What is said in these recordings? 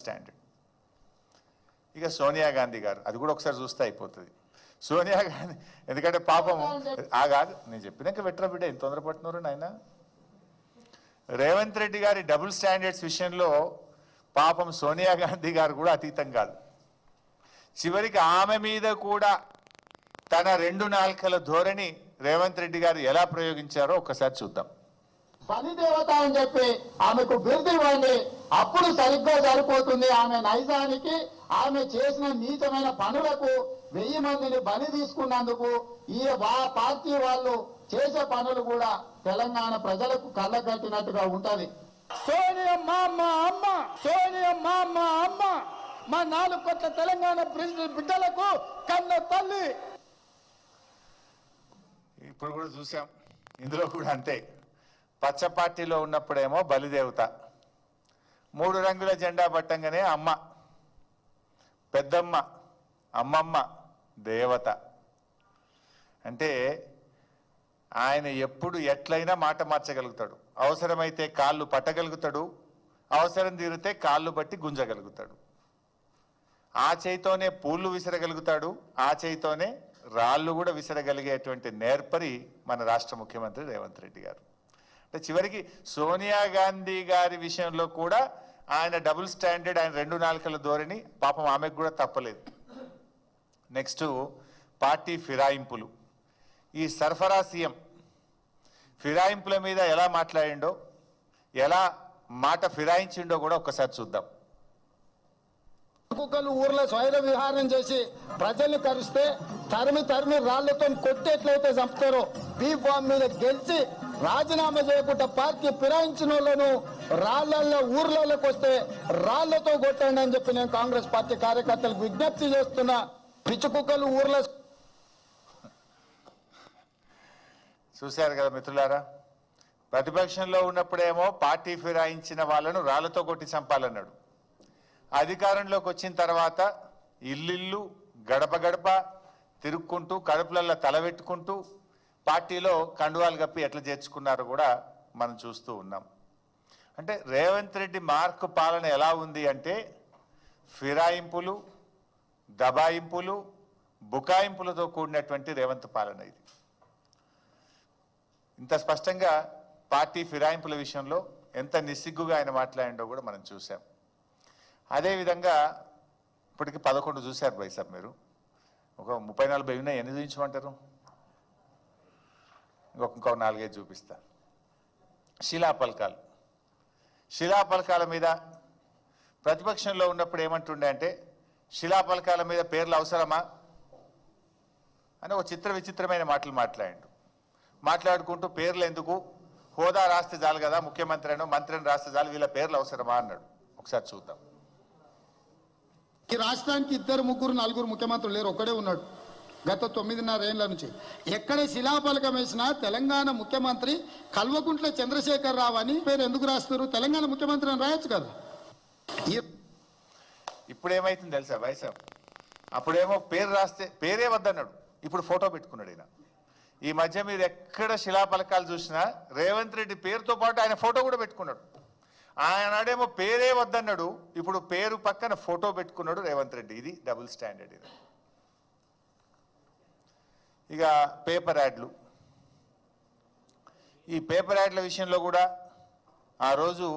Standard. ఇక సోనియా గాంధీ గారు అది కూడా ఒకసారి చూస్తే అయిపోతుంది. సోనియా గాంధీ ఎందుకంటే పాపం కాదు నేను చెప్పినాక వెట్రా బిడ్డ ఎంత తొందరపడుతున్నారు నాయన. రేవంత్ రెడ్డి గారి డబుల్ స్టాండర్డ్స్ విషయంలో పాపం సోనియా గాంధీ గారు కూడా అతీతం కాదు. చివరికి ఆమె మీద కూడా తన రెండు నాల్కల ధోరణి రేవంత్ రెడ్డి గారు ఎలా ప్రయోగించారో ఒక్కసారి చూద్దాం. బలిదేవత అని చెప్పి ఆమెకు బిరుదు ఇవ్వండి, అప్పుడు సరిగ్గా సరిపోతుంది. ఆమె నైజానికి, ఆమె చేసిన నీచమైన పనులకు 1000 మందిని బలి తీసుకున్నందుకు ఈ పార్టీ వాళ్ళు చేసే పనులు కూడా తెలంగాణ ప్రజలకు కళ్ళగట్టినట్టుగా ఉంటది. సోనియమ్మ అమ్మ, సోనియమ్మ అమ్మ, మా 4 కోట్ల తెలంగాణ బిడ్డలకు కన్న తల్లి. ఇప్పుడు కూడా చూసాం, ఇందులో కూడా అంతే. పచ్చ పార్టీలో ఉన్నప్పుడేమో బలిదేవత, 3 రంగుల జెండా పట్టంగానే అమ్మ, పెద్దమ్మ, అమ్మమ్మ, దేవత. అంటే ఆయన ఎప్పుడు ఎట్లయినా మాట మార్చగలుగుతాడు. అవసరమైతే కాళ్ళు పట్టగలుగుతాడు, అవసరం తీరితే కాళ్ళు బట్టి గుంజగలుగుతాడు. ఆ చేయితోనే పూలు విసరగలుగుతాడు, ఆ చేయితోనే రాళ్ళు కూడా విసరగలిగేటువంటి నేర్పరి మన రాష్ట్ర ముఖ్యమంత్రి రేవంత్ రెడ్డి గారు. అంటే చివరికి సోనియా గాంధీ గారి విషయంలో కూడా ఆయన డబుల్ స్టాండర్డ్, ఆయన రెండు నాలుకల ధోరణి పాపం ఆమెకు కూడా తప్పలేదు. నెక్స్ట్ పార్టీ ఫిరాయింపులు. ఈ సరఫరా సీఎం ఫిరాయింపుల మీద ఎలా మాట్లాడిండో, ఎలా మాట ఫిరాయించిండో కూడా ఒక్కసారి చూద్దాం. కుక్కలు ఊర్లో స్వైర విహారం చేసి ప్రజల్ని కరిస్తే తరిమి రాళ్లతో కొట్టేట్లయితే చంపుతారో బీ ఫామ్ మీద గెలిచి రాజీనామా చేయకుండా పార్టీ ఫిరాయించిన వాళ్ళను రాళ్లల్లో ఊర్లలోకి వస్తే రాళ్లతో కొట్టండి అని చెప్పి నేను కాంగ్రెస్ పార్టీ కార్యకర్తలకు విజ్ఞప్తి చేస్తున్నా. పిచ్చి కుక్కలు ఊర్లో చూశారు కదా మిత్రులారా. ప్రతిపక్షంలో ఉన్నప్పుడేమో పార్టీ ఫిరాయించిన వాళ్ళను రాళ్లతో కొట్టి చంపాలన్నాడు. అధికారంలోకి వచ్చిన తర్వాత ఇల్లు గడప గడప తిరుక్కుంటూ కడుపులల్లో తలబెట్టుకుంటూ పార్టీలో కండువాలు కప్పి ఎట్లా చేర్చుకున్నారో కూడా మనం చూస్తూ ఉన్నాం. అంటే రేవంత్ రెడ్డి మార్కు పాలన ఎలా ఉంది అంటే ఫిరాయింపులు, దబాయింపులు, బుకాయింపులతో కూడినటువంటి రేవంత్ పాలన ఇది. ఇంత స్పష్టంగా పార్టీ ఫిరాయింపుల విషయంలో ఎంత నిస్సిగ్గుగా ఆయన మాట్లాడిండో కూడా మనం చూసాం. అదేవిధంగా ఇప్పటికి 11 చూశారు బైసాబ్ మీరు. ఒక 30-40 ఉన్నాయి, ఎన్ని చూపించమంటారు? ఇంకో 4-5 చూపిస్తా. శిలాపలకాలు. శిలాపలకాల మీద ప్రతిపక్షంలో ఉన్నప్పుడు ఏమంటుండే అంటే శిలాపలకాల మీద పేర్లు అవసరమా అని ఒక విచిత్రమైన మాటలు మాట్లాడుకుంటూ పేర్లు ఎందుకు, హోదా రాస్తే చాలు కదా, ముఖ్యమంత్రి అనో మంత్రిని రాస్తే చాలు, వీళ్ళ పేర్లు అవసరమా అన్నాడు. ఒకసారి చూద్దాం. ఈ రాష్ట్రానికి 2, 3, 4 ముఖ్యమంత్రులు లేరు, ఒక్కడే ఉన్నాడు గత 9.5 ఏళ్ల నుంచి. ఎక్కడ శిలాఫలకం వేసినా తెలంగాణ ముఖ్యమంత్రి కల్వకుంట్ల చంద్రశేఖర్ రావు అని పేరు ఎందుకు రాస్తారు? తెలంగాణ ముఖ్యమంత్రి అని రాయొచ్చు కదా. ఇప్పుడు ఏమైతుంది తెలుసా వైసాబ్? అప్పుడేమో పేరు రాస్తే పేరే వద్దన్నాడు, ఇప్పుడు ఫోటో పెట్టుకున్నాడు ఆయన. ఈ మధ్య మీరు ఎక్కడ శిలాఫలకాలు చూసినా రేవంత్ రెడ్డి పేరుతో పాటు ఆయన ఫోటో కూడా పెట్టుకున్నాడు. ఆయనాడేమో పేరే వద్దన్నాడు, ఇప్పుడు పేరు పక్కన ఫోటో పెట్టుకున్నాడు రేవంత్ రెడ్డి. ఇది డబుల్ స్టాండర్డ్. ఇది ఇక పేపర్ యాడ్లు. ఈ పేపర్ యాడ్ల విషయంలో కూడా ఆ రోజు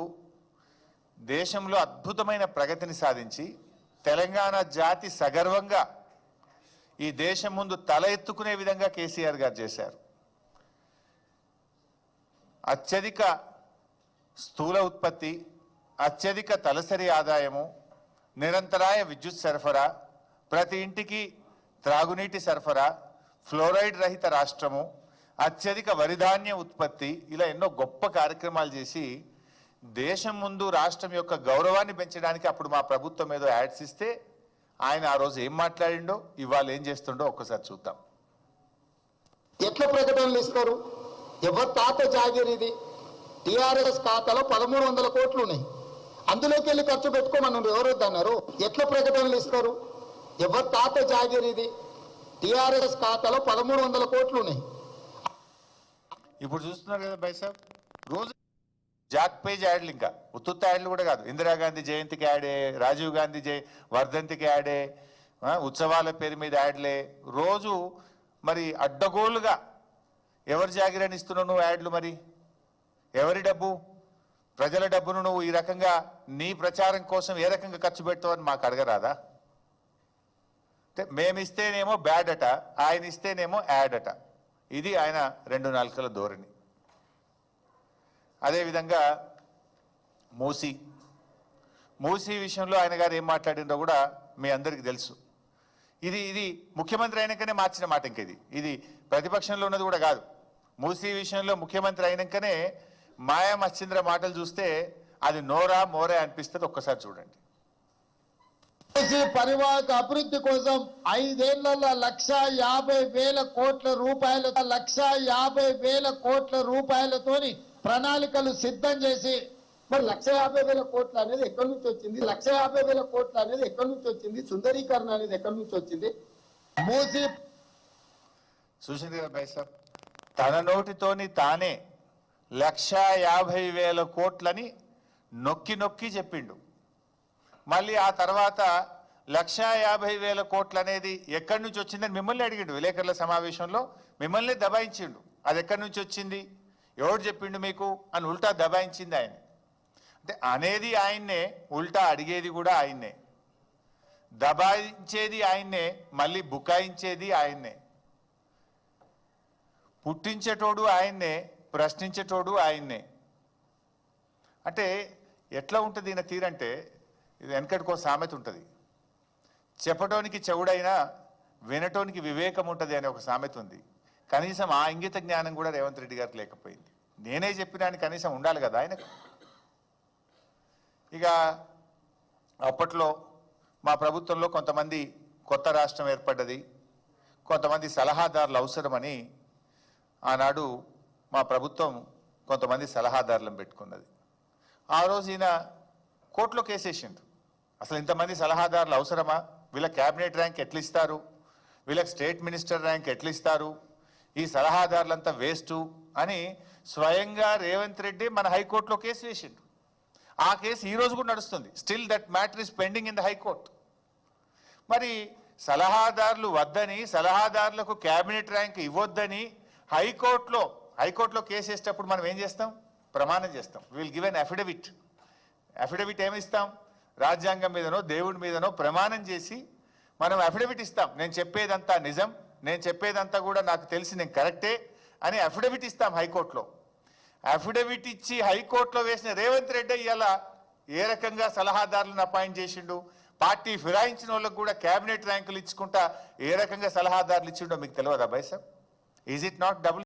దేశంలో అద్భుతమైన ప్రగతిని సాధించి తెలంగాణ జాతి సగర్వంగా ఈ దేశం ముందు తల ఎత్తుకునే విధంగా కేసీఆర్ గారు చేశారు. అత్యధిక స్థూల ఉత్పత్తి, అత్యధిక తలసరి ఆదాయము, నిరంతరాయ విద్యుత్ సరఫరా, ప్రతి ఇంటికి త్రాగునీటి సరఫరా, ఫ్లోరైడ్ రహిత రాష్ట్రము, అత్యధిక వరిధాన్య ఉత్పత్తి, ఇలా ఎన్నో గొప్ప కార్యక్రమాలు చేసి దేశం ముందు రాష్ట్రం యొక్క గౌరవాన్ని పెంచడానికి అప్పుడు మా ప్రభుత్వం ఏదో యాడ్స్ ఇస్తే ఆయన ఆ రోజు ఏం మాట్లాడిండో, ఇవాళ ఏం చేస్తుండో ఒక్కసారి చూద్దాం. ఎట్లా ప్రకటనలు ఇస్తారు? ఎవరు తాత జాగిరిది? టీఆర్ఎస్ ఖాతాలో 1300 కోట్లు ఉన్నాయి, అందులోకి వెళ్ళి ఖర్చు పెట్టుకోమన్నారు. ఎవరు వద్దన్నారు? ఎట్లా ప్రకటనలు ఇస్తారు? ఎవరు తాత జాగిరిది? టీఆర్ఎస్ ఖాతాలో 1300 కోట్లు ఉన్నాయి. ఇప్పుడు చూస్తున్నారు కదా బైసాబ్, రోజు జాక్ పేజ్ యాడ్లు, ఇంకా ఉత్తుత్త యాడ్లు కూడా కాదు. ఇందిరాగాంధీ జయంతికి యాడే, రాజీవ్ గాంధీ వర్ధంతికి యాడే, ఉత్సవాల పేరు మీద యాడ్లే. రోజు మరి అడ్డగోలుగా ఎవరు జాగిరని ఇస్తున్నావు నువ్వు యాడ్లు? మరి ఎవరి డబ్బు? ప్రజల డబ్బును నువ్వు ఈ రకంగా నీ ప్రచారం కోసం ఏ రకంగా ఖర్చు పెడతావని మాకు అడగరాదా? అంటే మేమిస్తేనేమో బ్యాడ్ అట, ఆయన ఇస్తేనేమో యాడ్ అట. ఇది ఆయన 2 నాలుకల ధోరణి. అదేవిధంగా మూసీ విషయంలో ఆయన గారు ఏం మాట్లాడిందో కూడా మీ అందరికీ తెలుసు. ఇది ముఖ్యమంత్రి అయినాకనే మార్చిన మాట. ఇంక ఇది ప్రతిపక్షంలో ఉన్నది కూడా కాదు. మూసీ విషయంలో ముఖ్యమంత్రి అయినాకనే మాయా మచ్చింద్ర మాటలు చూస్తే అది నోరా మోరే అనిపిస్తుంది. ఒక్కసారి చూడండి. పరివాహక అభివృద్ధి కోసం 5 ఏళ్లలో 1,50,000 కోట్ల రూపాయలు 1,50,000 కోట్ల రూపాయలతోని ప్రణాళికలు సిద్ధం చేసి, మరి 1,50,000 కోట్లు అనేది ఎక్కడి నుంచి వచ్చింది? 1,50,000 కోట్లు అనేది ఎక్కడి నుంచి వచ్చింది? సుందరీకరణ అనేది ఎక్కడి నుంచి వచ్చింది? మూసి చూసింది కదా భాయ్ సాబ్, తన నోటితోని తానే 1,50,000 కోట్లని నొక్కి నొక్కి చెప్పిండు. మళ్ళీ ఆ తర్వాత 1,50,000 కోట్లు అనేది ఎక్కడి నుంచి వచ్చిందని మిమ్మల్ని అడిగిండు విలేకరుల సమావేశంలో. మిమ్మల్ని దబాయించిండు. అది ఎక్కడి నుంచి వచ్చింది, ఎవరు చెప్పిండు మీకు అని ఉల్టా దబాయించింది ఆయన. అంటే అనేది ఆయన్నే, ఉల్టా అడిగేది కూడా ఆయన్నే, దబాయించేది ఆయన్నే, మళ్ళీ బుకాయించేది ఆయన్నే. పుట్టించేటోడు ఆయన్నే, ప్రశ్నించేటోడు ఆయన్నే. అంటే ఎట్లా ఉంటుంది ఈయన తీరంటే, ఇది వెనకటికో సామెత ఉంటుంది, చెప్పటోనికి చెవుడైనా వినటోనికి వివేకం ఉంటుంది అనే ఒక సామెత ఉంది. కనీసం ఆ ఇంగిత జ్ఞానం కూడా రేవంత్ రెడ్డి గారికి లేకపోయింది. నేనే చెప్పినాను కనీసం ఉండాలి కదా ఆయనకు. ఇక అప్పట్లో మా ప్రభుత్వంలో కొంతమంది కొత్త రాష్ట్రం ఏర్పడ్డది, కొంతమంది సలహాదారులు అవసరమని ఆనాడు మా ప్రభుత్వం కొంతమంది సలహాదారులను పెట్టుకున్నది. ఆ రోజు ఈయన కోర్టులో కేసేసిండు. అసలు ఇంతమంది సలహాదారులు అవసరమా? వీళ్ళ క్యాబినెట్ ర్యాంక్ ఎట్లా ఇస్తారు? వీళ్ళకి స్టేట్ మినిస్టర్ ర్యాంక్ ఎట్లా ఇస్తారు? ఈ సలహాదారులంతా వేస్టు అని స్వయంగా రేవంత్ రెడ్డి మన హైకోర్టులో కేసు వేసిండు. ఆ కేసు ఈ రోజు కూడా నడుస్తుంది. Still that matter is pending in the high court. మరి సలహాదారులు వద్దని, సలహాదారులకు క్యాబినెట్ ర్యాంక్ ఇవ్వొద్దని హైకోర్టులో కేసు వేసేటప్పుడు మనం ఏం చేస్తాం? ప్రమాణం చేస్తాం. విల్ గివ్ ఎన్ అఫిడవిట్ ఏమిస్తాం? రాజ్యాంగం మీదనో దేవుడి మీదనో ప్రమాణం చేసి మనం అఫిడవిట్ ఇస్తాం. నేను చెప్పేదంతా నిజం, నేను చెప్పేదంతా కూడా నాకు తెలిసి నేను కరెక్టే అని అఫిడవిట్ ఇస్తాం హైకోర్టులో. అఫిడవిట్ ఇచ్చి హైకోర్టులో వేసిన రేవంత్ రెడ్డి ఇలా ఏ రకంగా సలహాదారులను అపాయింట్ చేసిండు, పార్టీ ఫిరాయించిన వాళ్ళకు కూడా క్యాబినెట్ ర్యాంకులు ఇచ్చుకుంటా ఏ రకంగా సలహాదారులు ఇచ్చిండో మీకు తెలియదా భాయ్ సాబ్? Is it not double